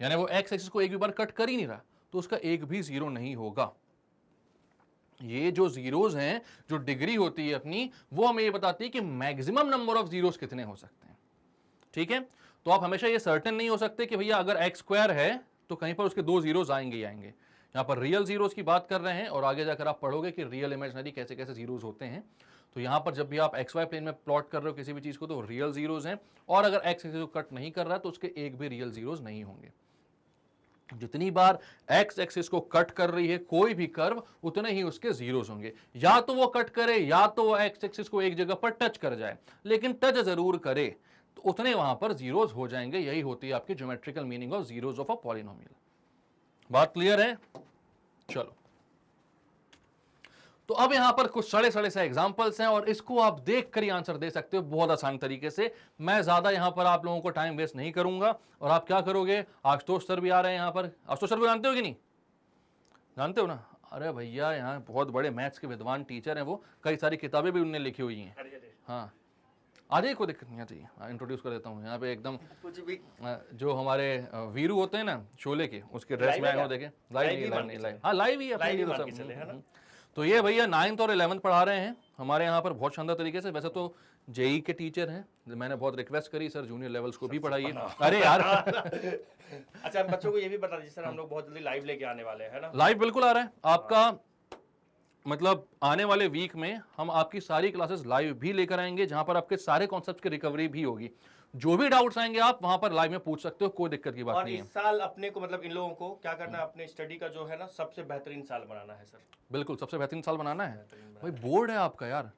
यानी वो एक्स एक्सिस को एक भी बार कट कर ही नहीं रहा, तो उसका एक भी जीरो नहीं होगा। ये जो जीरोस हैं, जो डिग्री होती है अपनी, वो हमें ये बताती है कि मैक्सिमम नंबर ऑफ जीरोस कितने हो सकते हैं, ठीक है। तो आप हमेशा ये सर्टेन नहीं हो सकते कि भैया अगर x² है तो कहीं पर उसके 2 जीरोस आएंगे ही आएंगे। यहां पर रियल जीरोस की बात कर रहे हैं, और आगे जाकर आप पढ़ोगे कि रियल इमेजिनरी कैसे कैसे जीरोस होते हैं। तो यहां पर जब भी आप XY प्लेन में प्लॉट कर रहे हो किसी भी चीज को, तो रियल जीरोस हैं, और अगर x एक्सिस को कट नहीं कर रहा तो उसके एक भी रियल जीरोस नहीं होंगे। जितनी बार x एक्सिस को कट कर रही है कोई भी कर्व, उतने ही उसके जीरोस होंगे। या तो वो कट करे, या तो वो x एक्सिस को एक जगह पर टच कर जाए, लेकिन टच जरूर करे, तो उतने वहां पर जीरोस हो जाएंगे। यही होती है आपकी geometrical meaning of zeros of a polynomial. बात क्लियर है? चलो, तो अब यहां पर कुछ सड़े सड़े से एग्जांपल्स हैं, और इसको आप देख कर ही आंसर दे सकते हो बहुत आसान तरीके से। मैं ज्यादा यहां पर आप लोगों को टाइम वेस्ट नहीं करूंगा, और आप क्या करोगे, आशुतोष सर भी आ रहे हैं यहां पर। आशुतोष सर को जानते हो कि नहीं? जानते हो ना? अरे भैया, यहाँ बहुत बड़े मैथ्स के विद्वान टीचर हैं वो, कई सारी किताबें भी उनने लिखी हुई हैं। हाँ, आ जाइए, कोई दिक्कत नहीं आती, इंट्रोड्यूस कर देता हूँ यहाँ पे एकदम। कुछ भी जो हमारे वीरू होते हैं ना शोले के, उसके ड्रेस में आए हो, देखे लाइव, हाँ लाइव ही है। तो ये भैया 9th और 11th पढ़ा रहे हैं हमारे यहाँ पर बहुत शानदार तरीके से। वैसे तो जेई के टीचर हैं, मैंने बहुत रिक्वेस्ट करी सर जूनियर लेवल्स को भी पढ़ाइए। अरे यार अच्छा, बच्चों को ये भी बता दीजिए सर, हम लोग बहुत जल्दी लाइव लेके आने वाले हैं ना। लाइव बिल्कुल आ रहा है आपका, मतलब आने वाले वीक में हम आपकी सारी क्लासेस लाइव भी लेकर आएंगे, जहां पर आपके सारे कॉन्सेप्ट्स की रिकवरी भी होगी। जो भी डाउट्स आएंगे आप वहां पर लाइव में पूछ सकते हो, कोई दिक्कत की बात नहीं है। और इस साल अपने को, मतलब इन लोगों को क्या करना है, अपने स्टडी का जो है ना सबसे बेहतरीन साल बनाना है सर। बिल्कुल, सबसे बेहतरीन साल बनाना है भाई। बोर्ड है आपका यार,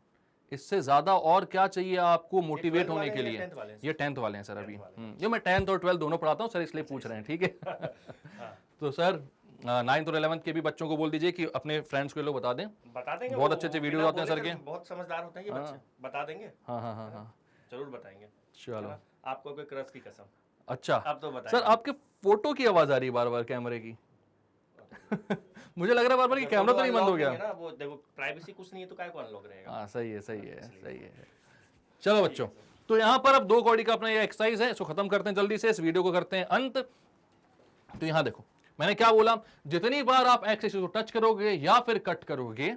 इससे ज्यादा और क्या चाहिए आपको मोटिवेट होने के लिए? ये 10th वाले हैं सर अभी। ये मैं 10th और 12th दोनों पढ़ाता हूँ सर, इसलिए पूछ रहे हैं, ठीक है। तो सर 9th और 11th के भी बच्चों को बोल दीजिए कि अपने फ्रेंड्स को लोग बता दें। बता देंगे, बहुत अच्छे अच्छे वीडियोस आते हैं सर के, बहुत समझदार होते हैं ये बच्चे, बता देंगे। हाँ हाँ हाँ हाँ, जरूर बताएंगे। चलो है ना? आपको कोई क्रश की कसम। अच्छा आप तो बताइए। सर, आपके फोटो की आवाज आ रही है बार बार कैमरे की। मुझे लग रहा है बार बार कि कैमरा तो नहीं बंद हो गया। ना वो देखो, प्राइवेसी कुछ नहीं है तो काय को अनलॉक रहेगा। हाँ सही है, सही है, सही है। चलो बच्चों, तो यहाँ पर अब 2 कौड़ी का अपना ये एक्सरसाइज है, इसको खत्म करते हैं जल्दी से, इस वीडियो को करते हैं अंत। तो यहाँ देखो मैंने क्या बोला, जितनी बार आप एक्स एक्सिस को टच करोगे या फिर कट करोगे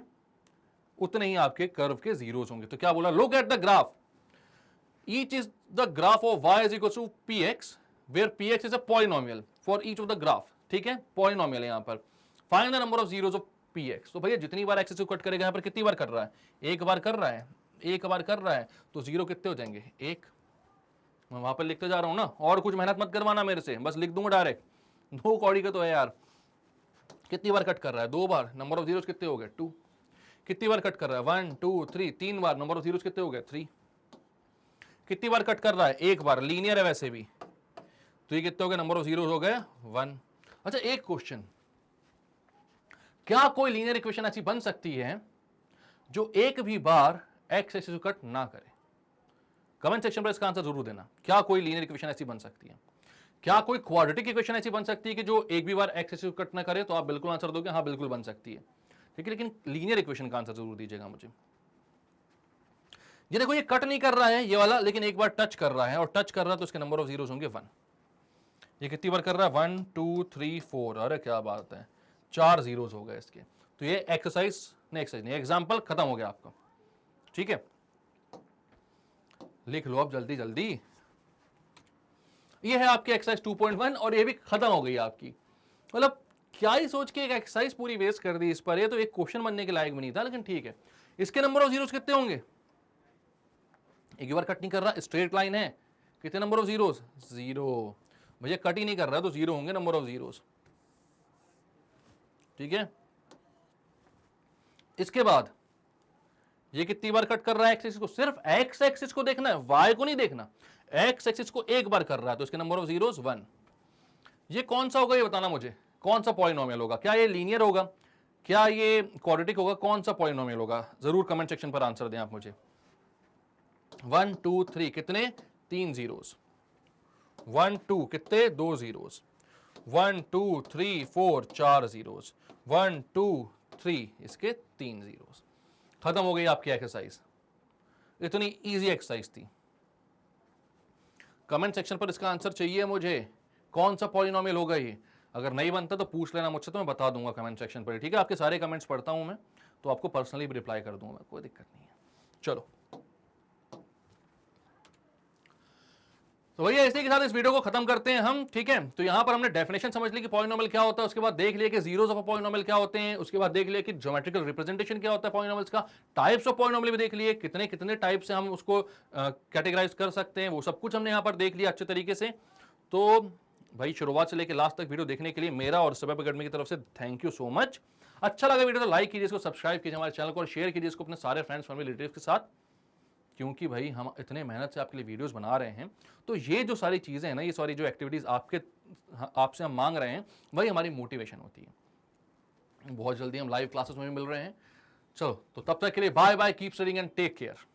उतने ही आपके कर्व के जीरोस होंगे। तो क्या बोला, look at the graph, each is the graph of y is equal to px where px is a polynomial for each of the graph. ठीक है, पॉलिनोमियल है यहाँ पर। Find the number of zeros of px। तो भैया जितनी बार axis को cut करेगा यहाँ पर कितनी बार कर रहा है, एक बार कर रहा है, एक बार कर रहा है, तो जीरो कितने हो जाएंगे, एक। मैं वहां पर लिखते जा रहा हूं ना, और कुछ मेहनत मत करवाना मेरे से, बस लिख दूंगा डायरेक्ट। 2 कौड़ी का तो है यार। कितनी बार कट कर रहा है, 2 बार, नंबर ऑफ जीरोस कितने हो गए, 2। कितनी बार कट कर रहा है, 1 2 3, 3 बार, नंबर ऑफ जीरोस कितने हो गए, 3। कितनी बार कट कर रहा है, एक बार, लीनियर है वैसे भी, तो ये कितने हो गए, नंबर ऑफ जीरोस हो गए 1। अच्छा एक क्वेश्चन, क्या कोई लीनियर इक्वेशन ऐसी बन सकती है जो एक भी बार एक्स एक्सिस को कट ना करे? कमेंट सेक्शन पर इसका आंसर जरूर देना। क्या कोई लीनियर इक्वेशन ऐसी बन सकती है? क्या कोई क्वाड्रेटिक इक्वेशन ऐसी बन सकती है कि जो एक भी बार एक्स एक्सिस को कट ना करे? तो आप बिल्कुल आंसर दोगे हाँ बिल्कुल बन सकती है। ठीक है, लेकिन लीनियर इक्वेशन का आंसर जरूर दीजिएगा मुझे। ये देखो, ये कट नहीं कर रहा है ये वाला, लेकिन एक बार टच कर रहा है, और टच कर रहा है तो इसके नंबर ऑफ जीरोस होंगे 1। ये कितनी बार कर रहा है, 1 2 3 4, अरे क्या बात है, 4 जीरोस हो गए इसके। तो ये एक्सरसाइज नहीं, एग्जाम्पल खत्म हो गया आपका। ठीक है, लिख लो अब जल्दी जल्दी। ये है आपकी एक्सरसाइज 2.1 और ये भी खत्म हो गई आपकी। मतलब क्या ही सोच के एक एक्सरसाइज पूरी वेस्ट कर दी इस पर, ये तो एक क्वेश्चन बनने के लायक भी नहीं था, लेकिन ठीक है। इसके नंबर ऑफ जीरोस कितने होंगे, एक बार कट नहीं कर रहा, स्ट्रेट लाइन है, कितने नंबर ऑफ जीरोस, 0। भैया कट ही नहीं कर रहा तो 0 होंगे नंबर ऑफ जीरोस। ठीक है, इसके बाद ये कितनी बार कट कर रहा है एक्स एक्सिस को, सिर्फ एक्स एक्सिस को देखना है, वाई को नहीं देखना। एक्स एक्सिस को एक बार कर रहा है तो इसके नंबर ऑफ जीरोस 1। ये कौन सा होगा ये बताना मुझे, कौन सा पॉलिनोमियल होगा, क्या ये लीनियर होगा, क्या ये क्वाड्रेटिक होगा, कौन सा पॉलिनोमियल होगा, जरूर कमेंट सेक्शन पर आंसर दें आप मुझे। 1 2 3 कितने, 3 जीरोस। 1 2 कितने, 2 जीरोस। 1 2 3 4, 4 जीरोस। 1 2 3 इसके 3 जीरोस। खत्म हो गई आपकी एक्सरसाइज। इतनी इजी एक्सरसाइज थी। कमेंट सेक्शन पर इसका आंसर चाहिए मुझे, कौन सा पॉलिनोमियल होगा ये। अगर नहीं बनता तो पूछ लेना मुझसे, तो मैं बता दूंगा कमेंट सेक्शन पर। ठीक है, आपके सारे कमेंट्स पढ़ता हूं मैं, तो आपको पर्सनली भी रिप्लाई कर दूंगा, कोई दिक्कत नहीं है। चलो, तो भैया इसी के साथ इस वीडियो को खत्म करते हैं हम। ठीक है, तो यहां पर हमने डेफिनेशन समझ ली कि पॉलिनोमियल क्या होता है, उसके बाद देख लिया कि जीरोस ऑफ पॉलिनोमियल क्या होते हैं, उसके बाद देख लिया कि ज्योमेट्रिकल रिप्रेजेंटेशन क्या होता है पॉलिनोमियल्स का, टाइप्स ऑफ पॉलिनोमियल भी देख लिए, कितने कितने टाइप से हम उसको कैटेगराइज कर सकते हैं, वो सब कुछ हमने यहां पर देख लिया अच्छे तरीके से। तो भाई शुरुआत से लेकर लास्ट तक वीडियो देखने के लिए मेरा और स्टेप अप एकेडमी की तरफ से थैंक यू सो मच। अच्छा लगा वीडियो तो लाइक कीजिए, इसको सब्सक्राइब कीजिए हमारे चैनल को, और शेयर कीजिए इसको अपने सारे फ्रेंड्स फैमिली रिलेटिव्स के साथ, क्योंकि भाई हम इतने मेहनत से आपके लिए वीडियोस बना रहे हैं, तो ये जो सारी चीज़ें हैं ना, ये सारी जो एक्टिविटीज़ आपसे हम मांग रहे हैं, वही हमारी मोटिवेशन होती है। बहुत जल्दी हम लाइव क्लासेस में भी मिल रहे हैं। चलो, तो तब तक के लिए bye bye, keep studying and take care.